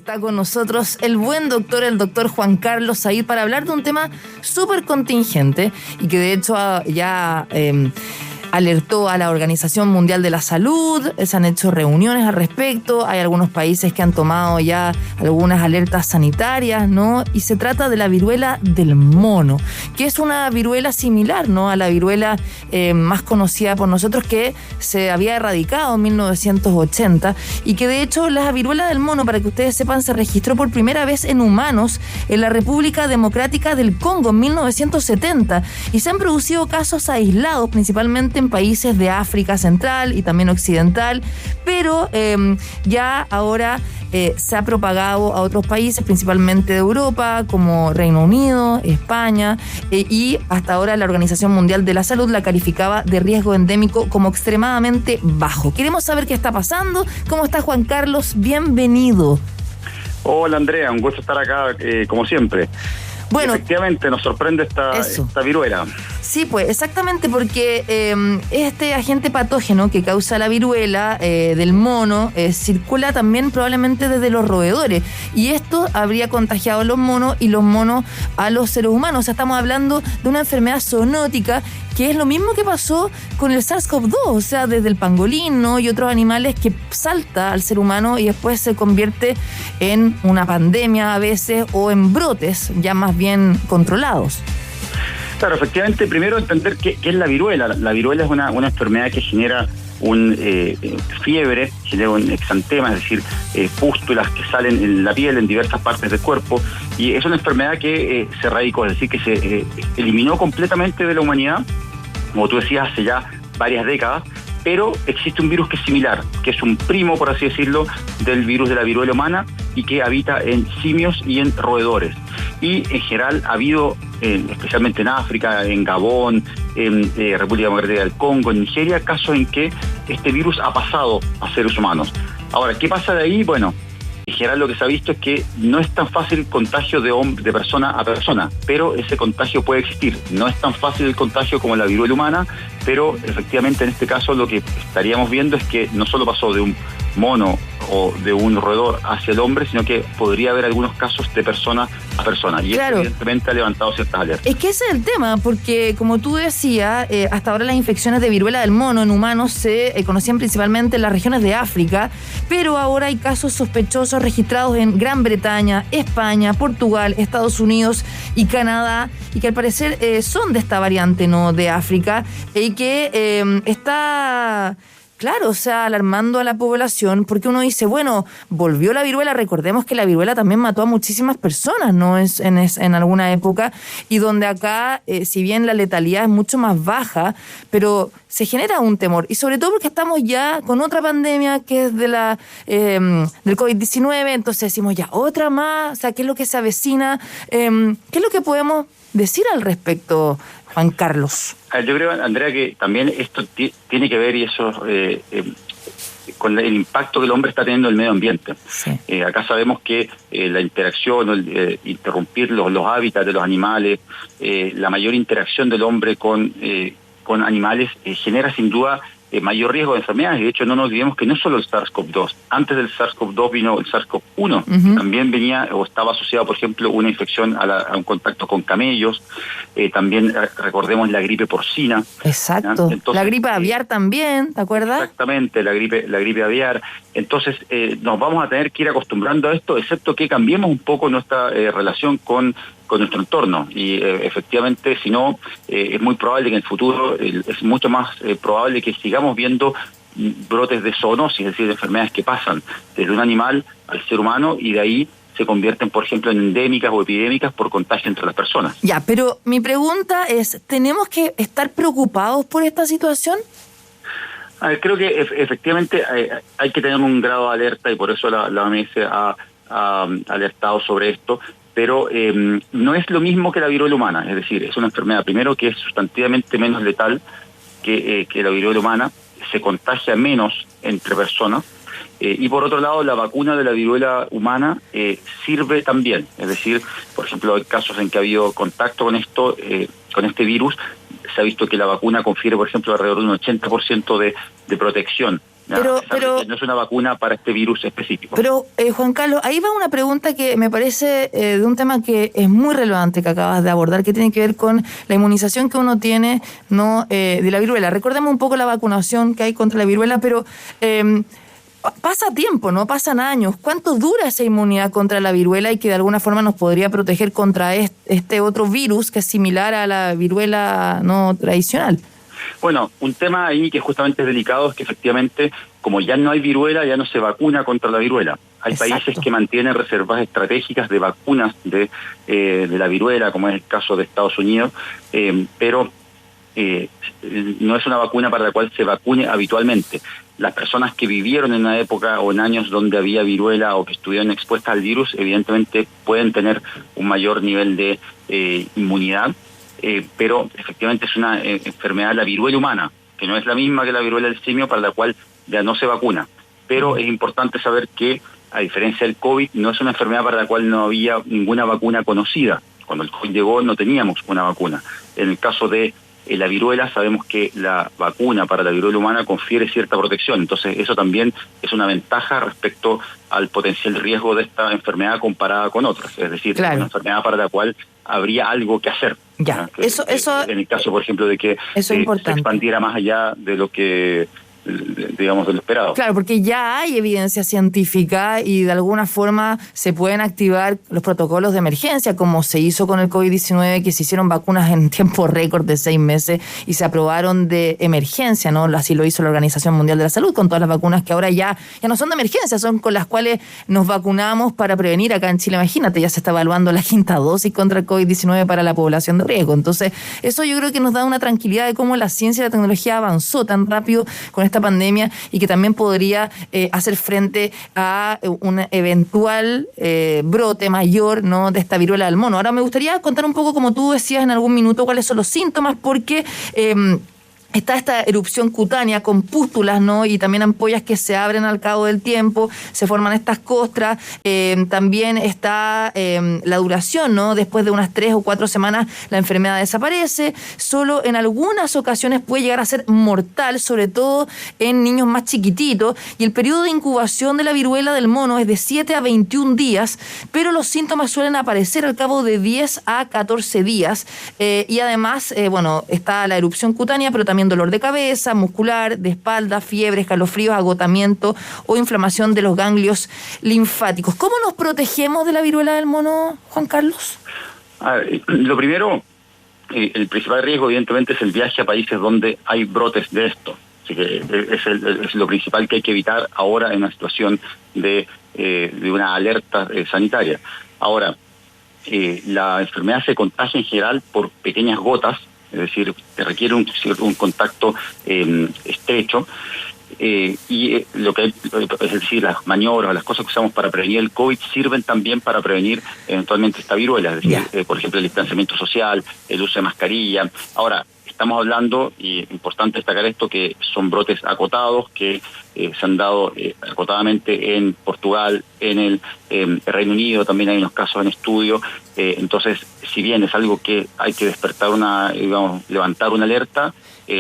Está con nosotros el buen doctor, el doctor Juan Carlos Said, para hablar de un tema súper contingente y que de hecho ya alertó a la Organización Mundial de la Salud. Se han hecho reuniones al respecto. Hay algunos países que han tomado ya algunas alertas sanitarias, ¿no? Y se trata de la viruela del mono, que es una viruela similar, ¿no?, a la viruela más conocida por nosotros, que se había erradicado en 1980 y que de hecho la viruela del mono, para que ustedes sepan, se registró por primera vez en humanos en la República Democrática del Congo en 1970 y se han producido casos aislados, principalmente en países de África Central y también Occidental, pero ya ahora se ha propagado a otros países, principalmente de Europa, como Reino Unido, España, y hasta ahora la Organización Mundial de la Salud la calificaba de riesgo endémico como extremadamente bajo. Queremos saber qué está pasando. ¿Cómo está, Juan Carlos? Bienvenido. Hola, Andrea, un gusto estar acá, como siempre. Bueno, efectivamente nos sorprende esta viruela. Sí, pues exactamente, porque este agente patógeno que causa la viruela del mono circula también probablemente desde los roedores, y esto habría contagiado a los monos y los monos a los seres humanos. O sea, estamos hablando de una enfermedad zoonótica, que es lo mismo que pasó con el SARS-CoV-2, o sea, desde el pangolín, ¿no?, y otros animales, que salta al ser humano y después se convierte en una pandemia a veces, o en brotes ya más bien controlados. Claro, efectivamente, primero entender qué es la viruela. La viruela es una enfermedad que genera fiebre, genera un exantema, es decir, pústulas que salen en la piel, en diversas partes del cuerpo, y es una enfermedad que se erradicó, es decir, que se eliminó completamente de la humanidad, como tú decías, hace ya varias décadas, pero existe un virus que es similar, que es un primo, por así decirlo, del virus de la viruela humana y que habita en simios y en roedores. Y en general ha habido, especialmente en África, en Gabón, en República Democrática del Congo, en Nigeria, casos en que este virus ha pasado a seres humanos. Ahora, ¿qué pasa de ahí? Bueno, en general lo que se ha visto es que no es tan fácil el contagio de persona a persona, pero ese contagio puede existir. No es tan fácil el contagio como la viruela humana, pero efectivamente en este caso lo que estaríamos viendo es que no solo pasó de un mono o de un roedor hacia el hombre, sino que podría haber algunos casos de persona a persona. Y claro, eso evidentemente ha levantado ciertas alertas. Es que ese es el tema, porque como tú decías, hasta ahora las infecciones de viruela del mono en humanos se conocían principalmente en las regiones de África, pero ahora hay casos sospechosos registrados en Gran Bretaña, España, Portugal, Estados Unidos y Canadá, y que al parecer son de esta variante, ¿no?, de África, y que está... Claro, o sea, alarmando a la población, porque uno dice, bueno, volvió la viruela. Recordemos que la viruela también mató a muchísimas personas, ¿no?, en alguna época, y donde acá, si bien la letalidad es mucho más baja, pero se genera un temor, y sobre todo porque estamos ya con otra pandemia que es del COVID-19, entonces decimos ya, otra más, o sea, ¿qué es lo que se avecina? ¿Qué es lo que podemos decir al respecto, Juan Carlos? Yo creo, Andrea, que también esto tiene que ver, y eso con el impacto que el hombre está teniendo en el medio ambiente. Sí. Acá sabemos que la interacción, interrumpir los hábitats de los animales, la mayor interacción del hombre con animales genera sin duda mayor riesgo de enfermedades. De hecho, no nos olvidemos que no solo el SARS-CoV-2. Antes del SARS-CoV-2 vino el SARS-CoV-1. Uh-huh. También venía o estaba asociado, por ejemplo, una infección a un contacto con camellos. También recordemos la gripe porcina. Exacto. Entonces, la gripe aviar también, ¿te acuerdas? Exactamente, la gripe aviar. Entonces, nos vamos a tener que ir acostumbrando a esto, excepto que cambiemos un poco nuestra relación con nuestro entorno, y efectivamente, si no, es muy probable que en el futuro es mucho más probable que sigamos viendo brotes de zoonosis, es decir, de enfermedades que pasan desde un animal al ser humano y de ahí se convierten, por ejemplo, en endémicas o epidémicas por contagio entre las personas. Ya, pero mi pregunta es, ¿tenemos que estar preocupados por esta situación? A ver, creo que efectivamente hay que tener un grado de alerta, y por eso la OMS ha alertado sobre esto. Pero no es lo mismo que la viruela humana, es decir, es una enfermedad, primero, que es sustantivamente menos letal que la viruela humana, se contagia menos entre personas, y por otro lado, la vacuna de la viruela humana sirve también, es decir, por ejemplo, hay casos en que ha habido contacto con este virus, se ha visto que la vacuna confiere, por ejemplo, alrededor de un 80% de protección Pero no es una vacuna para este virus específico. Pero, Juan Carlos, ahí va una pregunta que me parece de un tema que es muy relevante que acabas de abordar, que tiene que ver con la inmunización que uno tiene, ¿no? De la viruela. Recordemos un poco la vacunación que hay contra la viruela, pero pasa tiempo, ¿no? Pasan años. ¿Cuánto dura esa inmunidad contra la viruela y que de alguna forma nos podría proteger contra este otro virus que es similar a la viruela no tradicional? Bueno, un tema ahí que justamente es delicado es que efectivamente, como ya no hay viruela, ya no se vacuna contra la viruela. Hay países que mantienen reservas estratégicas de vacunas de la viruela, como es el caso de Estados Unidos, pero no es una vacuna para la cual se vacune habitualmente. Las personas que vivieron en una época o en años donde había viruela o que estuvieron expuestas al virus, evidentemente pueden tener un mayor nivel de inmunidad. Pero efectivamente es una enfermedad, la viruela humana, que no es la misma que la viruela del simio, para la cual ya no se vacuna. Pero es importante saber que, a diferencia del COVID, no es una enfermedad para la cual no había ninguna vacuna conocida. Cuando el COVID llegó no teníamos una vacuna. En el caso de la viruela, sabemos que la vacuna para la viruela humana confiere cierta protección. Entonces eso también es una ventaja respecto al potencial riesgo de esta enfermedad comparada con otras. Es decir, es una enfermedad para la cual habría algo que hacer. Ya, eso en el caso, por ejemplo, de que se expandiera más allá de lo que, digamos, de lo esperado. Claro, porque ya hay evidencia científica y de alguna forma se pueden activar los protocolos de emergencia, como se hizo con el COVID-19, que se hicieron vacunas en tiempo récord de 6 meses y se aprobaron de emergencia, ¿no? Así lo hizo la Organización Mundial de la Salud, con todas las vacunas que ahora ya no son de emergencia, son con las cuales nos vacunamos para prevenir. Acá en Chile, imagínate, ya se está evaluando la 5ª dosis contra el COVID-19 para la población de riesgo. Entonces, eso yo creo que nos da una tranquilidad de cómo la ciencia y la tecnología avanzó tan rápido con esta pandemia y que también podría hacer frente a un eventual brote mayor, ¿no?, de esta viruela del mono. Ahora me gustaría contar un poco, como tú decías en algún minuto, cuáles son los síntomas, porque está esta erupción cutánea con pústulas, ¿no? Y también ampollas que se abren al cabo del tiempo, se forman estas costras. También está la duración, ¿no? Después de unas 3 o 4 semanas la enfermedad desaparece. Solo en algunas ocasiones puede llegar a ser mortal, sobre todo en niños más chiquititos. Y el periodo de incubación de la viruela del mono es de 7 a 21 días, pero los síntomas suelen aparecer al cabo de 10 a 14 días. Y además, está la erupción cutánea, pero también dolor de cabeza, muscular, de espalda, fiebre, escalofríos, agotamiento o inflamación de los ganglios linfáticos. ¿Cómo nos protegemos de la viruela del mono, Juan Carlos? Lo primero, el principal riesgo evidentemente es el viaje a países donde hay brotes de esto. Así que es lo principal que hay que evitar ahora en una situación de una alerta sanitaria. Ahora, la enfermedad se contagia en general por pequeñas gotas, es decir, requiere un contacto estrecho, y es decir, las maniobras, las cosas que usamos para prevenir el COVID sirven también para prevenir eventualmente esta viruela, es decir, por ejemplo, el distanciamiento social, el uso de mascarilla. Ahora, estamos hablando, y es importante destacar esto, que son brotes acotados que se han dado acotadamente en Portugal, en el Reino Unido, también hay unos casos en estudio. Entonces, si bien es algo que hay que despertar levantar una alerta,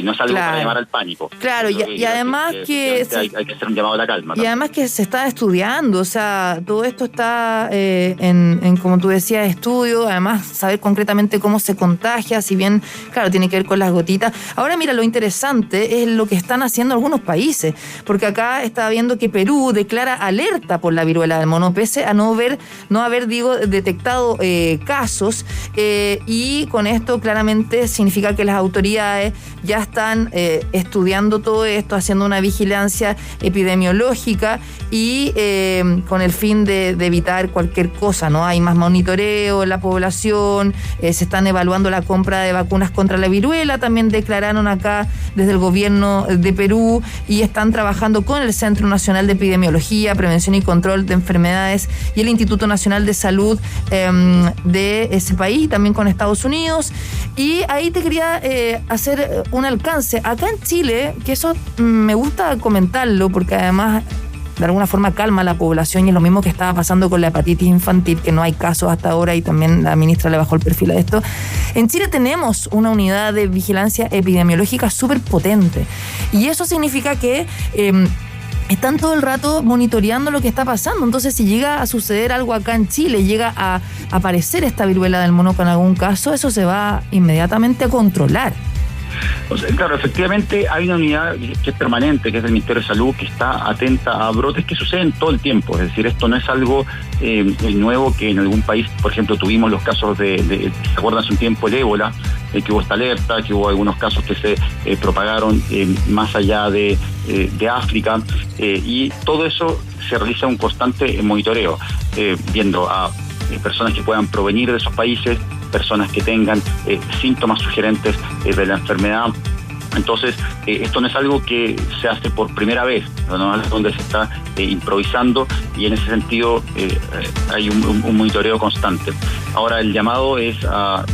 no es algo para llamar al pánico. Claro, y además que hay que hacer un llamado a la calma. Y además que se está estudiando, o sea, todo esto está en, como tú decías, estudio, además saber concretamente cómo se contagia, si bien, claro, tiene que ver con las gotitas. Ahora, mira, lo interesante es lo que están haciendo algunos países, porque acá estaba viendo que Perú declara alerta por la viruela del mono, pese a no haber detectado casos, y con esto claramente significa que las autoridades ya están estudiando todo esto, haciendo una vigilancia epidemiológica y con el fin de evitar cualquier cosa, ¿no? Hay más monitoreo en la población, se están evaluando la compra de vacunas contra la viruela, también declararon acá desde el gobierno de Perú, y están trabajando con el Centro Nacional de Epidemiología, Prevención y Control de Enfermedades y el Instituto Nacional de Salud de ese país, también con Estados Unidos. Y ahí te quería hacer un alcance. Acá en Chile, que eso me gusta comentarlo porque además de alguna forma calma a la población, y es lo mismo que estaba pasando con la hepatitis infantil, que no hay casos hasta ahora y también la ministra le bajó el perfil a esto. En Chile tenemos una unidad de vigilancia epidemiológica súper potente, y eso significa que están todo el rato monitoreando lo que está pasando. Entonces, si llega a suceder algo acá en Chile, llega a aparecer esta viruela del mono con algún caso, eso se va inmediatamente a controlar. O sea, claro, efectivamente hay una unidad que es permanente, que es del Ministerio de Salud, que está atenta a brotes que suceden todo el tiempo. Es decir, esto no es algo nuevo que en algún país, por ejemplo, tuvimos los casos ¿se acuerdan hace un tiempo el ébola? Que hubo esta alerta, que hubo algunos casos que se propagaron más allá de África, y todo eso se realiza un constante monitoreo, viendo a personas que puedan provenir de esos países, personas que tengan síntomas sugerentes de la enfermedad. Entonces, esto no es algo que se hace por primera vez, no es donde se está improvisando, y en ese sentido hay un monitoreo constante. Ahora, el llamado es a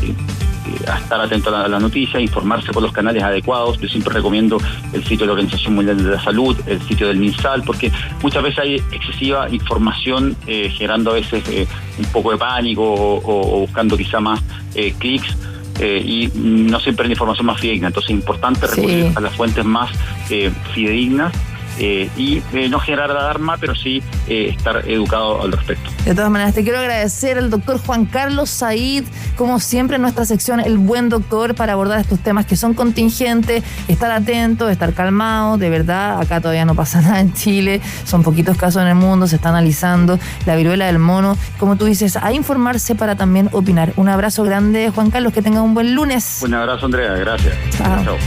estar atento a la noticia, informarse por los canales adecuados. Yo siempre recomiendo el sitio de la Organización Mundial de la Salud, el sitio del MinSal, porque muchas veces hay excesiva información generando a veces un poco de pánico o buscando quizá más clics, y no siempre es la información más fidedigna. Entonces es importante recurrir a las fuentes más fidedignas y no generar alarma, pero sí estar educado al respecto. De todas maneras, te quiero agradecer al doctor Juan Carlos Said, como siempre en nuestra sección El Buen Doctor, para abordar estos temas que son contingentes, estar atento, estar calmado. De verdad, acá todavía no pasa nada en Chile, son poquitos casos en el mundo, se está analizando la viruela del mono, como tú dices, a informarse para también opinar. Un abrazo grande, Juan Carlos, que tengas un buen lunes. Un abrazo, Andrea, gracias. Chao.